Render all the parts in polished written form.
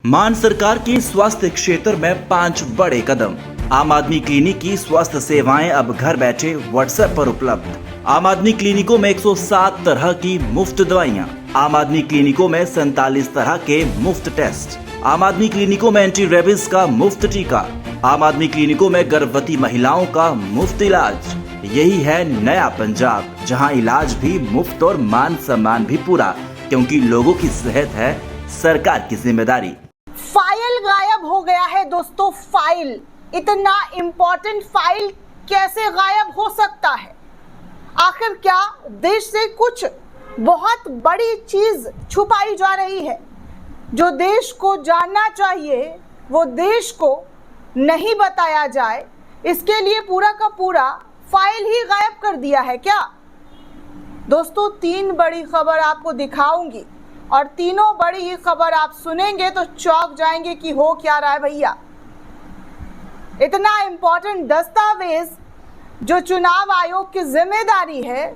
मान सरकार की स्वास्थ्य क्षेत्र में 5 बड़े कदम। आम आदमी क्लिनिक की स्वास्थ्य सेवाएं अब घर बैठे व्हाट्सएप पर उपलब्ध। आम आदमी क्लिनिकों में 107 तरह की मुफ्त दवाइयां। आम आदमी क्लिनिकों में 47 तरह के मुफ्त टेस्ट। आम आदमी क्लिनिकों में एंटी रेबीज का मुफ्त टीका। आम आदमी क्लिनिकों में गर्भवती महिलाओं का मुफ्त इलाज। यही है नया पंजाब, जहां इलाज भी मुफ्त और मान सम्मान भी पूरा, क्योंकि लोगों की सेहत है सरकार की जिम्मेदारी। फाइल गायब हो गया है दोस्तों। फाइल, इतना इम्पोर्टेंट फाइल कैसे गायब हो सकता है? आखिर क्या देश से कुछ बहुत बड़ी चीज छुपाई जा रही है? जो देश को जानना चाहिए वो देश को नहीं बताया जाए, इसके लिए पूरा का पूरा फाइल ही गायब कर दिया है क्या? दोस्तों, 3 बड़ी खबर आपको दिखाऊंगी और तीनों बड़ी ही खबर आप सुनेंगे तो चौंक जाएंगे कि हो क्या रहा है भैया। इतना इम्पोर्टेंट दस्तावेज जो चुनाव आयोग की जिम्मेदारी है,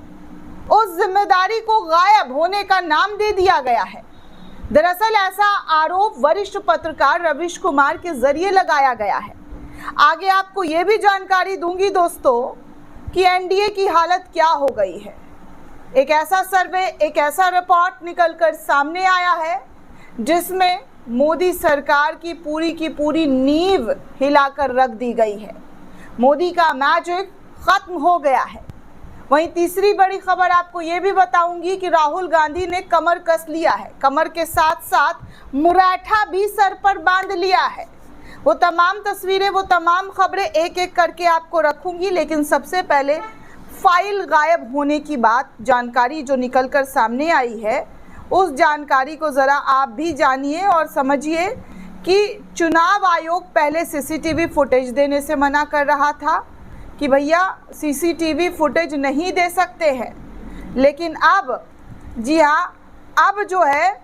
उस जिम्मेदारी को गायब होने का नाम दे दिया गया है। दरअसल ऐसा आरोप वरिष्ठ पत्रकार रवीश कुमार के जरिए लगाया गया है। आगे आपको ये भी जानकारी दूंगी दोस्तों कि एनडीए की हालत क्या हो गई है। एक ऐसा सर्वे, एक ऐसा रिपोर्ट निकलकर सामने आया है जिसमें मोदी सरकार की पूरी नींव हिलाकर रख दी गई है। मोदी का मैजिक खत्म हो गया है। वहीं तीसरी बड़ी खबर आपको ये भी बताऊंगी कि राहुल गांधी ने कमर कस लिया है। कमर के साथ साथ मुराठा भी सर पर बांध लिया है। वो तमाम तस्वीरें, वो तमाम खबरें एक एक करके आपको रखूंगी, लेकिन सबसे पहले फाइल गायब होने की बात, जानकारी जो निकलकर सामने आई है, उस जानकारी को ज़रा आप भी जानिए और समझिए कि चुनाव आयोग पहले सीसीटीवी फुटेज देने से मना कर रहा था कि भैया सीसीटीवी फुटेज नहीं दे सकते हैं, लेकिन अब, जी हाँ, अब जो है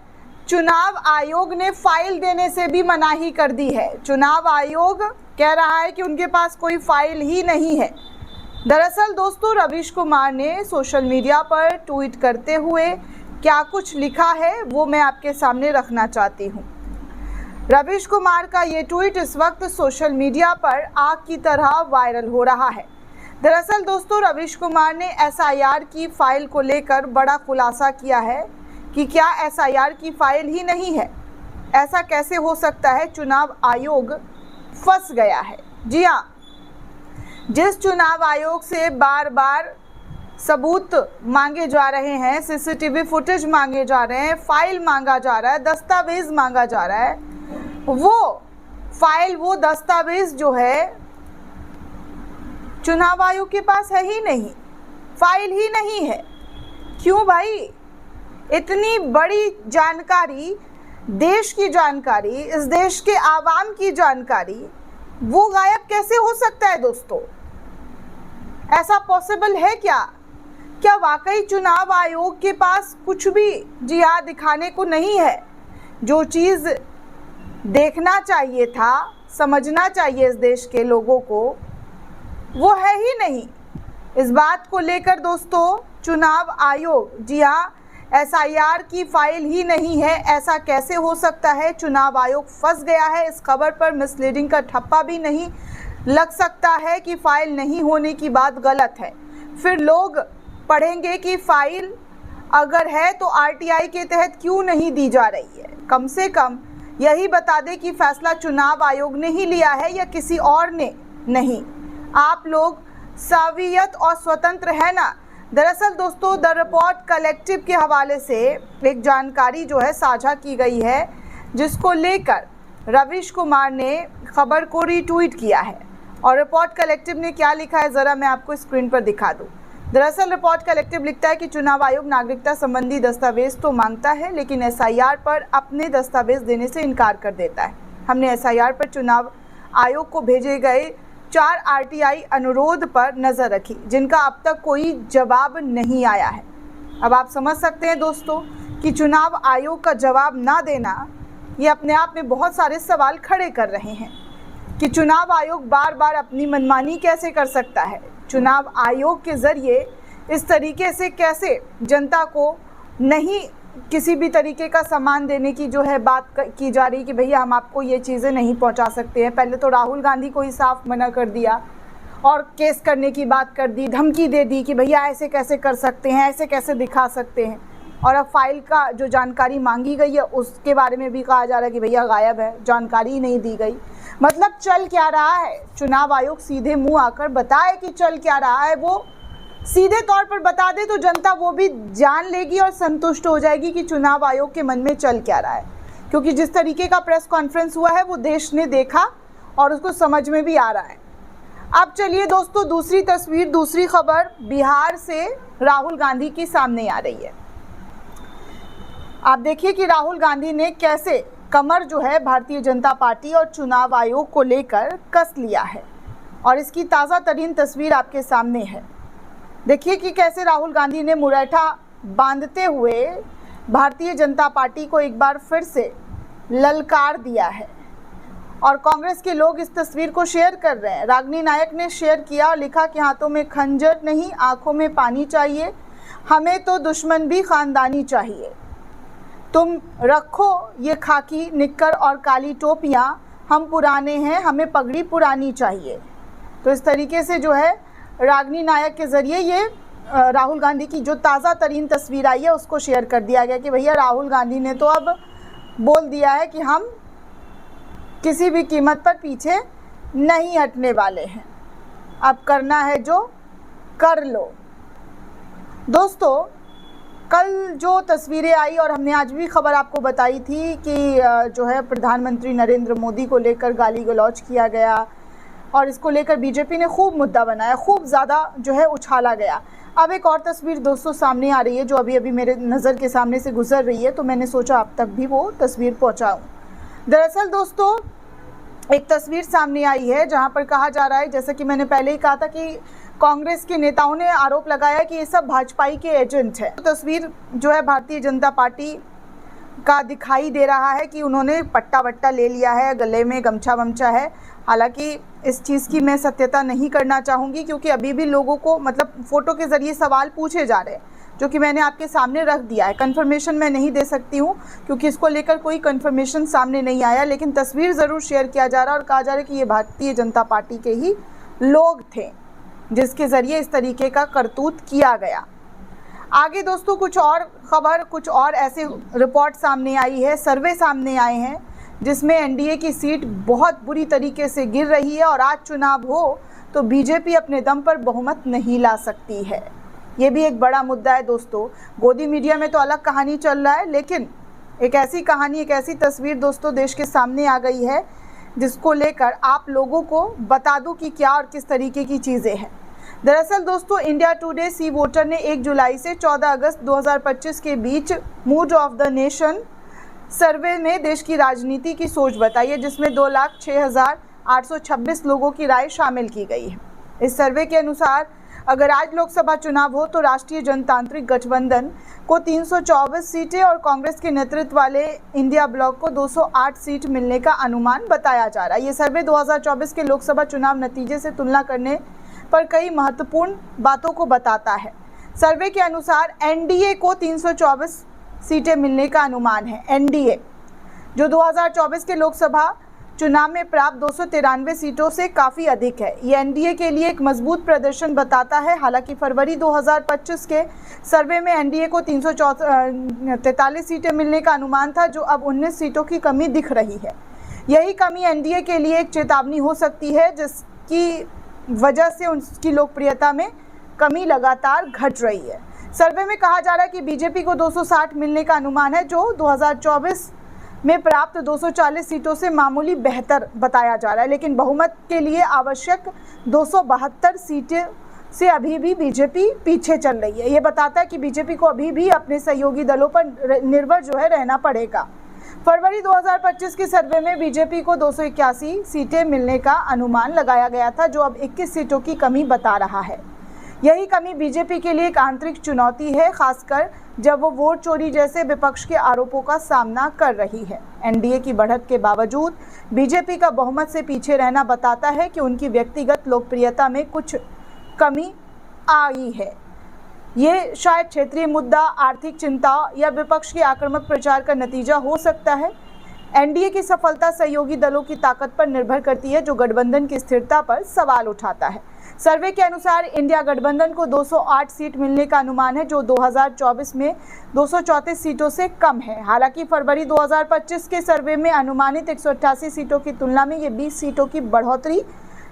चुनाव आयोग ने फाइल देने से भी मनाही कर दी है। चुनाव आयोग कह रहा है कि उनके पास कोई फाइल ही नहीं है। दरअसल दोस्तों, रवीश कुमार ने सोशल मीडिया पर ट्वीट करते हुए क्या कुछ लिखा है वो मैं आपके सामने रखना चाहती हूँ। रवीश कुमार का ये ट्वीट इस वक्त सोशल मीडिया पर आग की तरह वायरल हो रहा है। दरअसल दोस्तों, रवीश कुमार ने एसआईआर की फाइल को लेकर बड़ा खुलासा किया है कि क्या एसआईआर की फाइल ही नहीं है? ऐसा कैसे हो सकता है? चुनाव आयोग फंस गया है। जी हाँ, जिस चुनाव आयोग से बार बार सबूत मांगे जा रहे हैं, सीसीटीवी फुटेज मांगे जा रहे हैं, फाइल मांगा जा रहा है, दस्तावेज मांगा जा रहा है, वो फाइल, वो दस्तावेज जो है चुनाव आयोग के पास है ही नहीं, फाइल ही नहीं है। क्यों भाई? इतनी बड़ी जानकारी, देश की जानकारी, इस देश के आवाम की जानकारी, वो गायब कैसे हो सकता है दोस्तों? ऐसा पॉसिबल है क्या? क्या वाकई चुनाव आयोग के पास कुछ भी, जी हाँ, दिखाने को नहीं है? जो चीज़ देखना चाहिए था, समझना चाहिए इस देश के लोगों को, वो है ही नहीं। इस बात को लेकर दोस्तों चुनाव आयोग, जी हाँ, एसआईआर की फाइल ही नहीं है, ऐसा कैसे हो सकता है? चुनाव आयोग फंस गया है। इस खबर पर मिसलीडिंग का ठप्पा भी नहीं लग सकता है कि फाइल नहीं होने की बात गलत है। फिर लोग पढ़ेंगे कि फाइल अगर है तो आरटीआई के तहत क्यों नहीं दी जा रही है। कम से कम यही बता दें कि फैसला चुनाव आयोग ने ही लिया है या किसी और ने नहीं। आप लोग सावियत और स्वतंत्र है ना? दरअसल दोस्तों, द रिपोर्ट कलेक्टिव के हवाले से एक जानकारी जो है साझा की गई है, जिसको लेकर रवीश कुमार ने खबर को रीट्वीट किया है। और रिपोर्ट कलेक्टिव ने क्या लिखा है ज़रा मैं आपको स्क्रीन पर दिखा दूं। दरअसल रिपोर्ट कलेक्टिव लिखता है कि चुनाव आयोग नागरिकता संबंधी दस्तावेज तो मांगता है, लेकिन एसआईआर पर अपने दस्तावेज देने से इनकार कर देता है। हमने एसआईआर पर चुनाव आयोग को भेजे गए 4 आरटीआई अनुरोध पर नज़र रखी, जिनका अब तक कोई जवाब नहीं आया है। अब आप समझ सकते हैं दोस्तों कि चुनाव आयोग का जवाब ना देना, ये अपने आप में बहुत सारे सवाल खड़े कर रहे हैं कि चुनाव आयोग बार बार अपनी मनमानी कैसे कर सकता है? चुनाव आयोग के ज़रिए इस तरीके से कैसे जनता को नहीं किसी भी तरीके का सामान देने की जो है बात की जा रही कि भैया हम आपको ये चीज़ें नहीं पहुंचा सकते हैं। पहले तो राहुल गांधी को ही साफ मना कर दिया और केस करने की बात कर दी, धमकी दे दी कि भैया ऐसे कैसे कर सकते हैं, ऐसे कैसे दिखा सकते हैं। और अब फाइल का जो जानकारी मांगी गई है उसके बारे में भी कहा जा रहा है कि भैया गायब है, जानकारी ही नहीं दी गई। मतलब चल क्या रहा है? चुनाव आयोग सीधे मुंह आकर बताए कि चल क्या रहा है, वो सीधे तौर पर बता दे तो जनता वो भी जान लेगी और संतुष्ट हो जाएगी कि चुनाव आयोग के मन में चल क्या रहा है। क्योंकि जिस तरीके का प्रेस कॉन्फ्रेंस हुआ है वो देश ने देखा और उसको समझ में भी आ रहा है। अब चलिए दोस्तों, दूसरी तस्वीर, दूसरी खबर बिहार से राहुल गांधी की सामने आ रही है। आप देखिए कि राहुल गांधी ने कैसे कमर जो है भारतीय जनता पार्टी और चुनाव आयोग को लेकर कस लिया है और इसकी ताज़ा तरीन तस्वीर आपके सामने है। देखिए कि कैसे राहुल गांधी ने मुरैठा बांधते हुए भारतीय जनता पार्टी को एक बार फिर से ललकार दिया है और कांग्रेस के लोग इस तस्वीर को शेयर कर रहे हैं। रागिनी नायक ने शेयर किया और लिखा कि हाथों में खंजर नहीं, आंखों में पानी चाहिए, हमें तो दुश्मन भी खानदानी चाहिए। तुम रखो ये खाकी निक्कर और काली टोपियाँ, हम पुराने हैं, हमें पगड़ी पुरानी चाहिए। तो इस तरीके से जो है रागिनी नायक के ज़रिए ये राहुल गांधी की जो ताज़ा तरीन तस्वीर आई है उसको शेयर कर दिया गया कि भैया राहुल गांधी ने तो अब बोल दिया है कि हम किसी भी कीमत पर पीछे नहीं हटने वाले हैं, अब करना है जो कर लो। दोस्तों, कल जो तस्वीरें आई और हमने आज भी खबर आपको बताई थी कि जो है प्रधानमंत्री नरेंद्र मोदी को लेकर गाली गलौज किया गया और इसको लेकर बीजेपी ने खूब मुद्दा बनाया, खूब ज़्यादा जो है उछाला गया। अब एक और तस्वीर दोस्तों सामने आ रही है जो अभी अभी मेरे नज़र के सामने से गुजर रही है, तो मैंने सोचा आप तक भी वो तस्वीर पहुंचाऊं। दरअसल दोस्तों एक तस्वीर सामने आई है जहां पर कहा जा रहा है, जैसा कि मैंने पहले ही कहा था कि कांग्रेस के नेताओं ने आरोप लगाया कि ये सब भाजपा के एजेंट हैं। तो तस्वीर जो है भारतीय जनता पार्टी का दिखाई दे रहा है कि उन्होंने पट्टा वट्टा ले लिया है, गले में गमछा वमछा है। हालांकि इस चीज़ की मैं सत्यता नहीं करना चाहूँगी क्योंकि अभी भी लोगों को मतलब फ़ोटो के ज़रिए सवाल पूछे जा रहे हैं जो कि मैंने आपके सामने रख दिया है। कन्फर्मेशन मैं नहीं दे सकती हूँ क्योंकि इसको लेकर कोई कन्फर्मेशन सामने नहीं आया, लेकिन तस्वीर ज़रूर शेयर किया जा रहा है और कहा जा रहा है कि ये भारतीय जनता पार्टी के ही लोग थे जिसके ज़रिए इस तरीके का करतूत किया गया। आगे दोस्तों कुछ और खबर, कुछ और ऐसे रिपोर्ट सामने आई है, सर्वे सामने आए हैं जिसमें एनडीए की सीट बहुत बुरी तरीके से गिर रही है और आज चुनाव हो तो बीजेपी अपने दम पर बहुमत नहीं ला सकती है। ये भी एक बड़ा मुद्दा है दोस्तों। गोदी मीडिया में तो अलग कहानी चल रहा है, लेकिन एक ऐसी कहानी, एक ऐसी तस्वीर दोस्तों देश के सामने आ गई है जिसको लेकर आप लोगों को बता दूं कि क्या और किस तरीके की चीज़ें हैं। दरअसल दोस्तों इंडिया टुडे सी वोटर ने 1 जुलाई से 14 अगस्त 2025 के बीच mood of the nation survey में देश की राजनीति की सोच बताई है, जिसमें 2,06,826 लोगों की राय शामिल की गई है। इस सर्वे के अनुसार अगर आज लोकसभा चुनाव हो तो राष्ट्रीय जनतांत्रिक गठबंधन को 324 सीटें और कांग्रेस के नेतृत्व वाले इंडिया ब्लॉक को 208 सीट मिलने का अनुमान बताया जा रहा है। ये सर्वे 2024 के लोकसभा चुनाव नतीजे से तुलना करने पर कई महत्वपूर्ण बातों को बताता है। सर्वे के अनुसार एनडीए को 324 सीटें मिलने का अनुमान है। एनडीए जो 2024 के लोकसभा चुनाव में प्राप्त 293 सीटों से काफ़ी अधिक है। ये एनडीए के लिए एक मजबूत प्रदर्शन बताता है। हालांकि फरवरी 2025 के सर्वे में एनडीए को 343 सीटें मिलने का अनुमान था, जो अब 19 सीटों की कमी दिख रही है। यही कमी एनडीए के लिए एक चेतावनी हो सकती है, जिसकी वजह से उसकी लोकप्रियता में कमी लगातार घट रही है। सर्वे में कहा जा रहा है कि बीजेपी को 260 मिलने का अनुमान है, जो 2024 में प्राप्त 240 सीटों से मामूली बेहतर बताया जा रहा है, लेकिन बहुमत के लिए आवश्यक 272 सीटें से अभी भी बीजेपी पीछे चल रही है। ये बताता है कि बीजेपी को अभी भी अपने सहयोगी दलों पर निर्भर जो है रहना पड़ेगा। फरवरी 2025 के सर्वे में बीजेपी को 281 सीटें मिलने का अनुमान लगाया गया था, जो अब 21 सीटों की कमी बता रहा है। यही कमी बीजेपी के लिए एक आंतरिक चुनौती है, खासकर जब वो वोट चोरी जैसे विपक्ष के आरोपों का सामना कर रही है। एनडीए की बढ़त के बावजूद बीजेपी का बहुमत से पीछे रहना बताता है कि उनकी व्यक्तिगत लोकप्रियता में कुछ कमी आई है। ये शायद क्षेत्रीय मुद्दा, आर्थिक चिंता या विपक्ष के आक्रामक प्रचार का नतीजा हो सकता है। एनडीए की सफलता सहयोगी दलों की ताकत पर निर्भर करती है, जो गठबंधन की स्थिरता पर सवाल उठाता है। सर्वे के अनुसार इंडिया गठबंधन को 208 सीट मिलने का अनुमान है, जो 2024 में 234 सीटों से कम है। हालांकि फरवरी 2025 के सर्वे में अनुमानित 188 सीटों की तुलना में ये 20 सीटों की बढ़ोतरी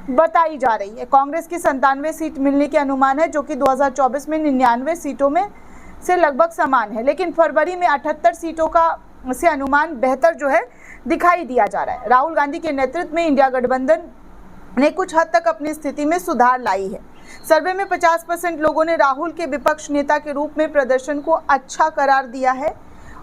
बताई जा रही है। कांग्रेस की 97 सीट मिलने के अनुमान है, जो कि 2024 में 99 सीटों में से लगभग समान है, लेकिन फरवरी में 78 सीटों का से अनुमान बेहतर जो है दिखाई दिया जा रहा है। राहुल गांधी के नेतृत्व में इंडिया गठबंधन ने कुछ हद तक अपनी स्थिति में सुधार लाई है। सर्वे में 50% लोगों ने राहुल के विपक्ष नेता के रूप में प्रदर्शन को अच्छा करार दिया है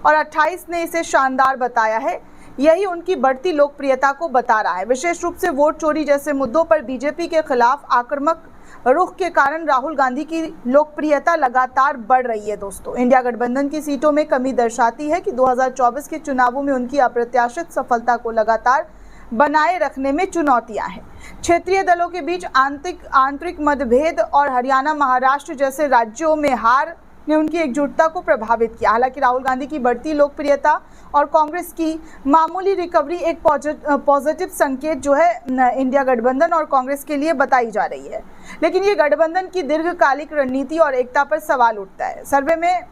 और 28 ने इसे शानदार बताया है। यही उनकी बढ़ती लोकप्रियता को बता रहा है। विशेष रूप से वोट चोरी जैसे मुद्दों पर बीजेपी के खिलाफ आक्रामक रुख के कारण राहुल गांधी की लोकप्रियता लगातार बढ़ रही है। दोस्तों, इंडिया गठबंधन की सीटों में कमी दर्शाती है कि 2024 के चुनावों में उनकी अप्रत्याशित सफलता को लगातार बनाए रखने में चुनौतियां हैं। क्षेत्रीय दलों के बीच आंतरिक मतभेद और हरियाणा, महाराष्ट्र जैसे राज्यों में हार ने उनकी एकजुटता को प्रभावित किया। हालांकि राहुल गांधी की बढ़ती लोकप्रियता और कांग्रेस की मामूली रिकवरी एक पॉजिटिव संकेत जो है इंडिया गठबंधन और कांग्रेस के लिए बताई जा रही है, लेकिन ये गठबंधन की दीर्घकालिक रणनीति और एकता पर सवाल उठता है। सर्वे में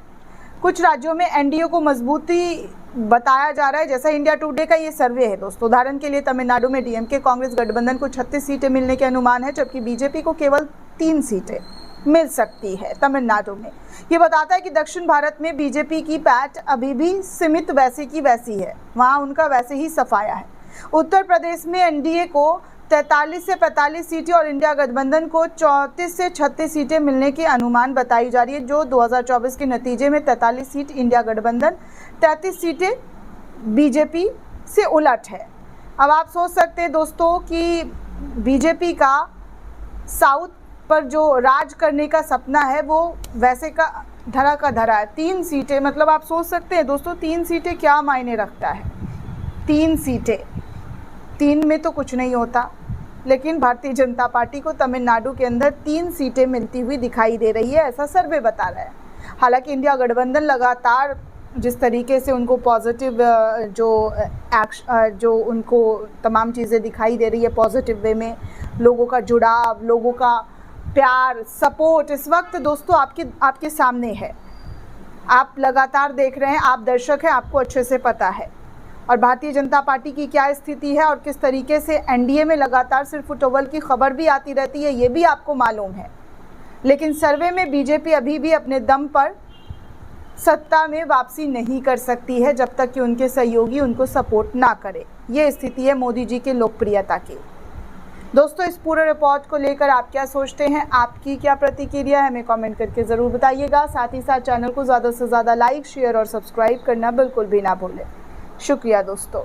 कुछ राज्यों में एनडीए को मजबूती बताया जा रहा है, जैसा इंडिया टुडे का ये सर्वे है। दोस्तों, उदाहरण के लिए तमिलनाडु में डीएमके कांग्रेस गठबंधन को 36 सीटें मिलने के अनुमान है, जबकि बीजेपी को केवल 3 सीटें मिल सकती है तमिलनाडु में। ये बताता है कि दक्षिण भारत में बीजेपी की पैठ अभी भी सीमित वैसे की वैसी है, वहाँ उनका वैसे ही सफाया है। उत्तर प्रदेश में एनडीए को 43 से 45 सीटें और इंडिया गठबंधन को 34 से 36 सीटें मिलने की अनुमान बताई जा रही है, जो 2024 के नतीजे में 43 सीट इंडिया गठबंधन, 33 सीटें बीजेपी से उलट है। अब आप सोच सकते हैं दोस्तों कि बीजेपी का साउथ पर जो राज करने का सपना है वो वैसे का धरा है। 3 सीटें, मतलब आप सोच सकते हैं दोस्तों 3 सीटें क्या मायने रखता है। 3 सीटें, 3 में तो कुछ नहीं होता, लेकिन भारतीय जनता पार्टी को तमिलनाडु के अंदर 3 सीटें मिलती हुई दिखाई दे रही है, ऐसा सर्वे बता रहा है। हालांकि इंडिया गठबंधन लगातार जिस तरीके से उनको पॉजिटिव जो उनको तमाम चीज़ें दिखाई दे रही है पॉजिटिव वे में, लोगों का जुड़ाव, लोगों का प्यार, सपोर्ट इस वक्त दोस्तों आपके सामने है। आप लगातार देख रहे हैं, आप दर्शक हैं, आपको अच्छे से पता है। और भारतीय जनता पार्टी की क्या स्थिति है और किस तरीके से एनडीए में लगातार सिर्फ फुटबॉल की खबर भी आती रहती है, ये भी आपको मालूम है। लेकिन सर्वे में बीजेपी अभी भी अपने दम पर सत्ता में वापसी नहीं कर सकती है, जब तक कि उनके सहयोगी उनको सपोर्ट ना करे। ये स्थिति है मोदी जी की लोकप्रियता की। दोस्तों, इस पूरे रिपोर्ट को लेकर आप क्या सोचते हैं, आपकी क्या प्रतिक्रिया है, हमें कमेंट करके ज़रूर बताइएगा। साथ ही साथ चैनल को ज़्यादा से ज़्यादा लाइक, शेयर और सब्सक्राइब करना बिल्कुल भी ना भूलें। शुक्रिया दोस्तों।